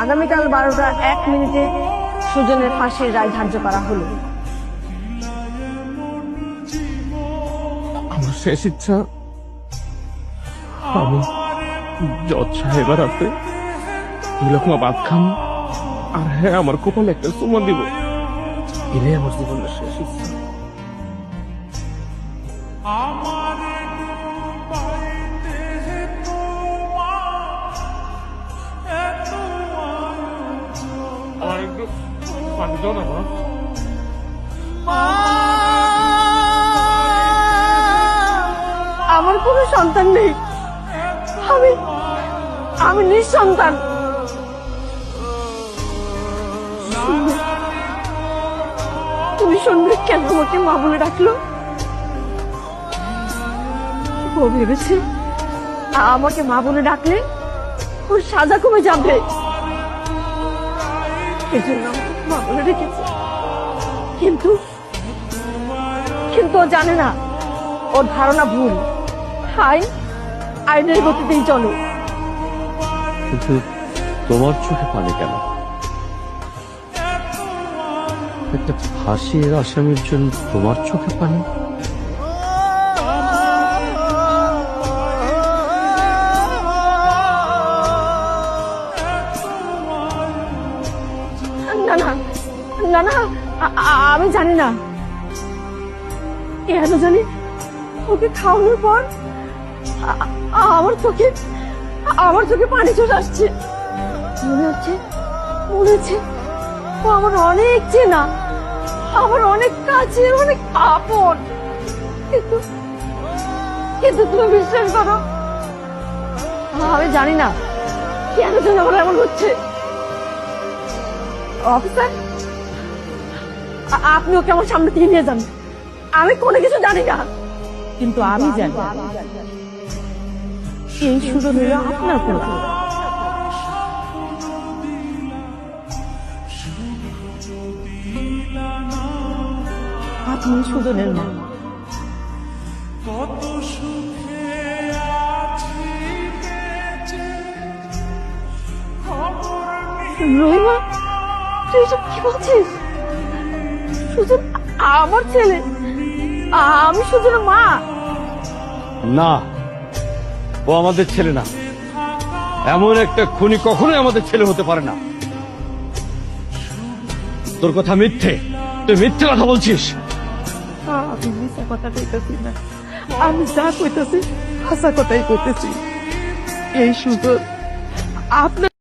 আগামীকাল 12টা 1 মিনিটে সুজনের ফাঁসির রায় ধার্য করা হলো। আমার শেষ ইচ্ছা আমি জজ সাহেবের হাতে 2 লকমা ভাত খাম আর হ্যাঁ আমার কপালে একটা চুমা দিব। এটাই আমার জীবনের শেষ ইচ্ছা। আমার একটু পানি দাও না মা। আমার কোনো সন্তান নেই, আমি আমি নিঃসন্তান। তুমি শুনবে কেন আমাকে মা বলে ডাকলো? ও ভেবেছে আমাকে মা বলে ডাকলে ওর সাজা কমে যাবে, এজন্য আমাকে মা বলে ডেকেছে। কিন্তু কিন্তু ও জানে না, ওর ধারণা ভুল। আইনের গতিতেই চলো। কিন্তু তোমার চোখে পানি কেন? একটা ফাঁসির আসামির জন্য তোমার চোখে পানি? না না না না, আমি জানি না। কেন জানি ওকে খাওয়ানোর পর আমার চোখে পানি চলে আসছে। মনে হচ্ছে ও আমার অনেক চেনা, আমার অনেক কাছের, অনেক আপন। কিন্তু তুমি বিশ্বাস করো, আমি জানি না কেন যেন আমার এমন হচ্ছে। অফিসার, আপনি ওকে আমার সামনে থেকে নিয়ে যান। আমি কোনো কিছু জানি না, কিন্তু আমি জানি এই সুযোগ হলো আপনার পোলা। আপনি সুজনের মা। রহিমা, তুই এসব কি বলছিস? সুজন আমার ছেলে, আমি সুজনের মা। না, ও আমাদের ছেলে না। এমন একটা খুনি কখনোই আমাদের ছেলে হতে পারে না। তোর কথা মিথ্যে, তুই মিথ্যে কথা বলছিস। আমি মিথ্যা কথা কইতেছি না, আমি যা কইতেছি হাসা কথাই কইতেছি। এই সুযোগ আপনার